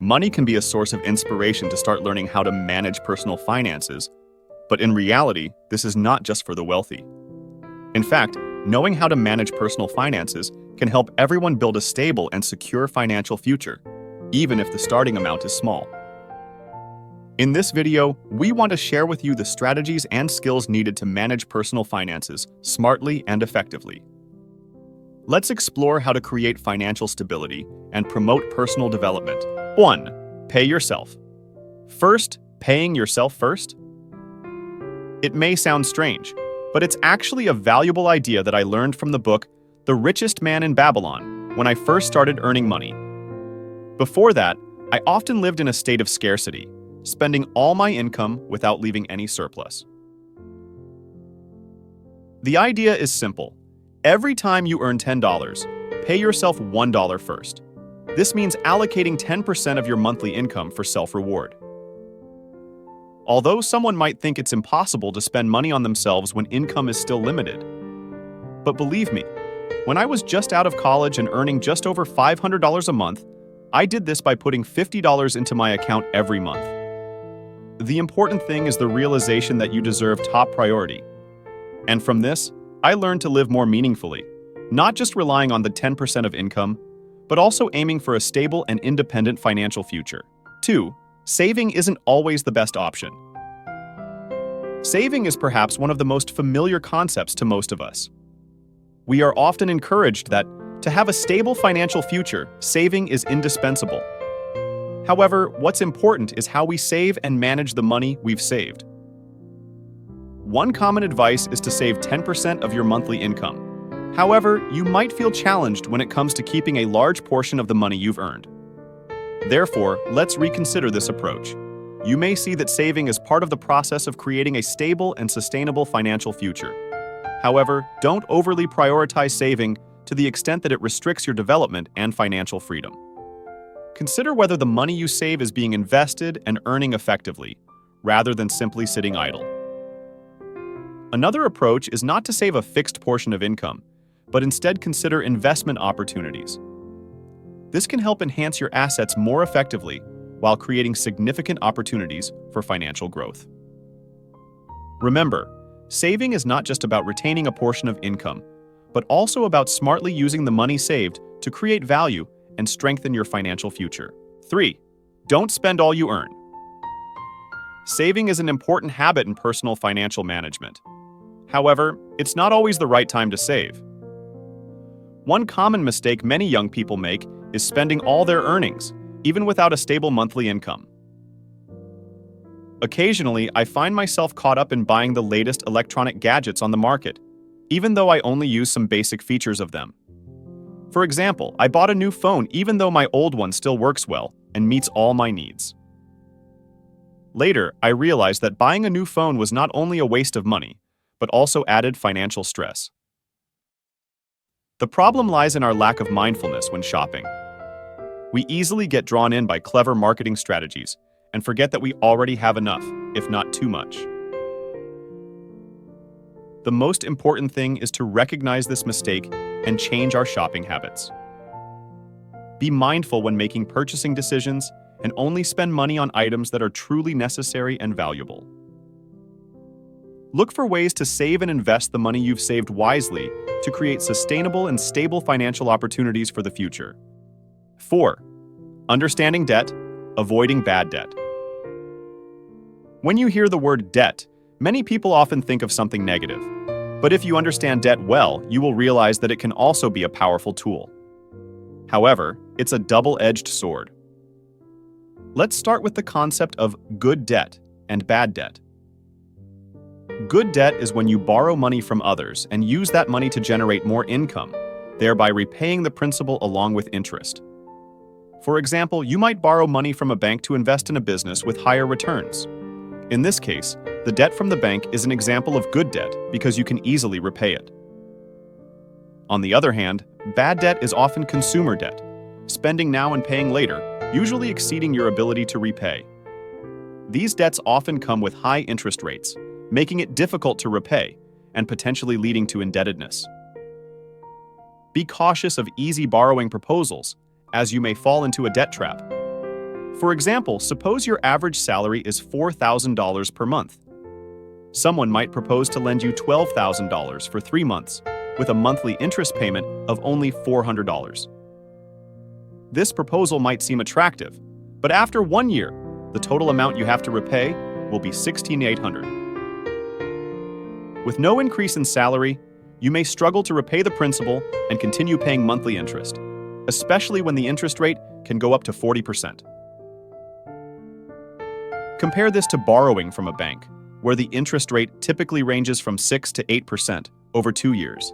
Money can be a source of inspiration to start learning how to manage personal finances, but in reality, this is not just for the wealthy. In fact, knowing how to manage personal finances can help everyone build a stable and secure financial future, even if the starting amount is small. In this video, we want to share with you the strategies and skills needed to manage personal finances smartly and effectively. Let's explore how to create financial stability and promote personal development. 1. Pay yourself. First, paying yourself first? It may sound strange, but it's actually a valuable idea that I learned from the book The Richest Man in Babylon when I first started earning money. Before that, I often lived in a state of scarcity, spending all my income without leaving any surplus. The idea is simple. Every time you earn $10, pay yourself $1 first. This means allocating 10% of your monthly income for self-reward. Although someone might think it's impossible to spend money on themselves when income is still limited. But believe me, when I was just out of college and earning just over $500 a month, I did this by putting $50 into my account every month. The important thing is the realization that you deserve top priority. And from this, I learned to live more meaningfully, not just relying on the 10% of income, but also aiming for a stable and independent financial future. 2. Saving isn't always the best option. Saving is perhaps one of the most familiar concepts to most of us. We are often encouraged that to have a stable financial future, saving is indispensable. However, what's important is how we save and manage the money we've saved. One common advice is to save 10% of your monthly income. However, you might feel challenged when it comes to keeping a large portion of the money you've earned. Therefore, let's reconsider this approach. You may see that saving is part of the process of creating a stable and sustainable financial future. However, don't overly prioritize saving to the extent that it restricts your development and financial freedom. Consider whether the money you save is being invested and earning effectively, rather than simply sitting idle. Another approach is not to save a fixed portion of income, but instead consider investment opportunities. This can help enhance your assets more effectively while creating significant opportunities for financial growth. Remember, saving is not just about retaining a portion of income, but also about smartly using the money saved to create value and strengthen your financial future. 3. Don't spend all you earn. Saving is an important habit in personal financial management. However, it's not always the right time to save. One common mistake many young people make is spending all their earnings, even without a stable monthly income. Occasionally, I find myself caught up in buying the latest electronic gadgets on the market, even though I only use some basic features of them. For example, I bought a new phone even though my old one still works well and meets all my needs. Later, I realized that buying a new phone was not only a waste of money, but also added financial stress. The problem lies in our lack of mindfulness when shopping. We easily get drawn in by clever marketing strategies and forget that we already have enough, if not too much. The most important thing is to recognize this mistake and change our shopping habits. Be mindful when making purchasing decisions and only spend money on items that are truly necessary and valuable. Look for ways to save and invest the money you've saved wisely to create sustainable and stable financial opportunities for the future. 4. Understanding debt, avoiding bad debt. When you hear the word debt, many people often think of something negative. But if you understand debt well, you will realize that it can also be a powerful tool. However, it's a double-edged sword. Let's start with the concept of good debt and bad debt. Good debt is when you borrow money from others and use that money to generate more income, thereby repaying the principal along with interest. For example, you might borrow money from a bank to invest in a business with higher returns. In this case, the debt from the bank is an example of good debt because you can easily repay it. On the other hand, bad debt is often consumer debt, spending now and paying later, usually exceeding your ability to repay. These debts often come with high interest rates, making it difficult to repay and potentially leading to indebtedness. Be cautious of easy borrowing proposals, as you may fall into a debt trap. For example, suppose your average salary is $4,000 per month. Someone might propose to lend you $12,000 for 3 months, with a monthly interest payment of only $400. This proposal might seem attractive, but after 1 year, the total amount you have to repay will be $16,800. With no increase in salary, you may struggle to repay the principal and continue paying monthly interest, especially when the interest rate can go up to 40%. Compare this to borrowing from a bank, where the interest rate typically ranges from 6 to 8% over 2 years.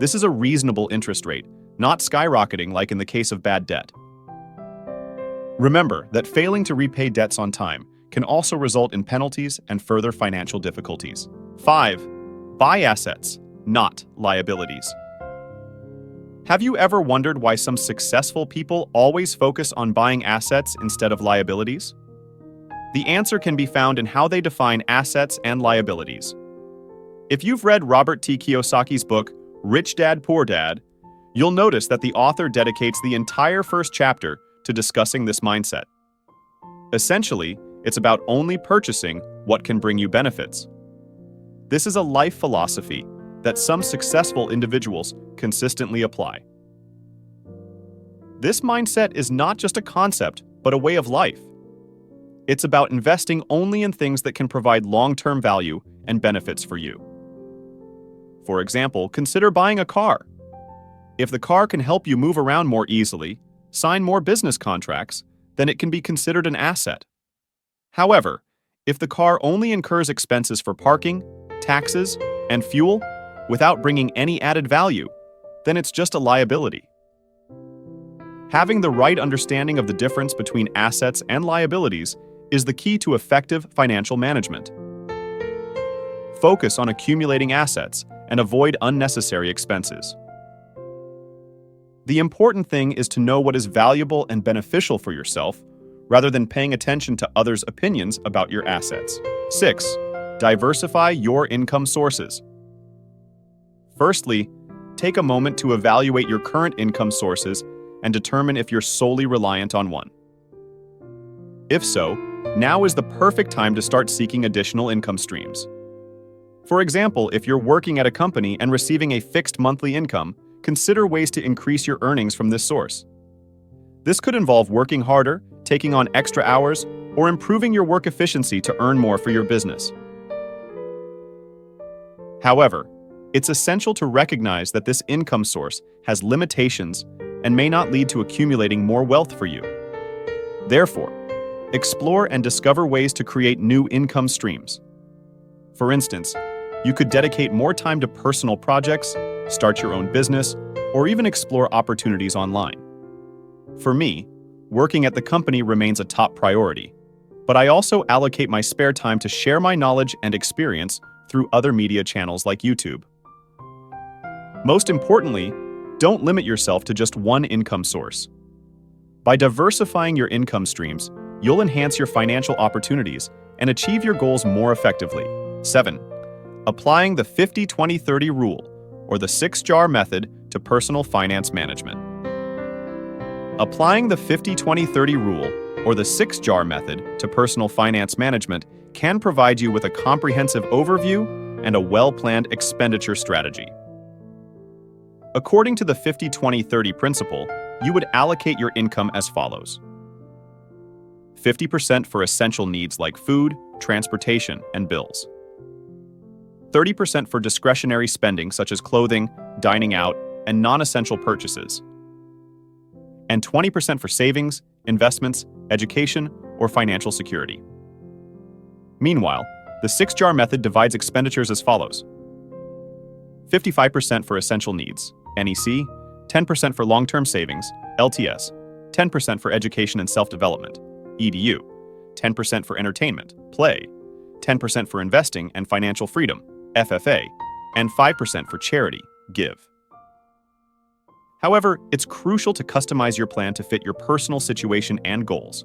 This is a reasonable interest rate, not skyrocketing like in the case of bad debt. Remember that failing to repay debts on time can also result in penalties and further financial difficulties. 5. Buy assets, not liabilities. Have you ever wondered why some successful people always focus on buying assets instead of liabilities? The answer can be found in how they define assets and liabilities. If you've read Robert T. Kiyosaki's book, Rich Dad, Poor Dad, you'll notice that the author dedicates the entire first chapter to discussing this mindset. Essentially, it's about only purchasing what can bring you benefits. This is a life philosophy that some successful individuals consistently apply. This mindset is not just a concept, but a way of life. It's about investing only in things that can provide long-term value and benefits for you. For example, consider buying a car. If the car can help you move around more easily, sign more business contracts, then it can be considered an asset. However, if the car only incurs expenses for parking, taxes, and fuel without bringing any added value, then it's just a liability. Having the right understanding of the difference between assets and liabilities is the key to effective financial management. Focus on accumulating assets and avoid unnecessary expenses. The important thing is to know what is valuable and beneficial for yourself, rather than paying attention to others' opinions about your assets. 6. Diversify your income sources. Firstly, take a moment to evaluate your current income sources and determine if you're solely reliant on one. If so, now is the perfect time to start seeking additional income streams. For example, if you're working at a company and receiving a fixed monthly income, consider ways to increase your earnings from this source. This could involve working harder, taking on extra hours, or improving your work efficiency to earn more for your business. However, it's essential to recognize that this income source has limitations and may not lead to accumulating more wealth for you. Therefore, explore and discover ways to create new income streams. For instance, you could dedicate more time to personal projects, start your own business, or even explore opportunities online. For me, working at the company remains a top priority, but I also allocate my spare time to share my knowledge and experience through other media channels like YouTube. Most importantly, don't limit yourself to just one income source. By diversifying your income streams, you'll enhance your financial opportunities and achieve your goals more effectively. 7. Applying the 50-20-30 rule, or the 6-jar method, to personal finance management. Applying the 50-20-30 rule, or the 6-jar method, to personal finance management can provide you with a comprehensive overview and a well-planned expenditure strategy. According to the 50-20-30 principle, you would allocate your income as follows: 50% for essential needs like food, transportation, and bills. 30% for discretionary spending such as clothing, dining out, and non-essential purchases. And 20% for savings, investments, education, or financial security. Meanwhile, the 6-jar method divides expenditures as follows: 55% for essential needs, NEC, 10% for long-term savings, LTS, 10% for education and self-development, EDU, 10% for entertainment, play, 10% for investing and financial freedom, FFA, and 5% for charity, give. However, it's crucial to customize your plan to fit your personal situation and goals.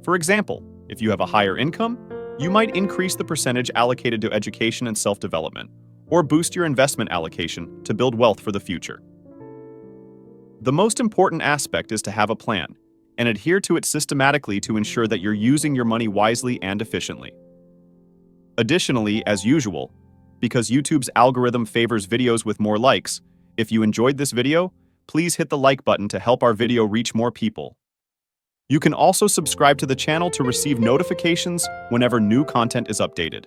For example, if you have a higher income, you might increase the percentage allocated to education and self-development, or boost your investment allocation to build wealth for the future. The most important aspect is to have a plan, and adhere to it systematically to ensure that you're using your money wisely and efficiently. Additionally, as usual, because YouTube's algorithm favors videos with more likes, if you enjoyed this video, please hit the like button to help our video reach more people. You can also subscribe to the channel to receive notifications whenever new content is updated.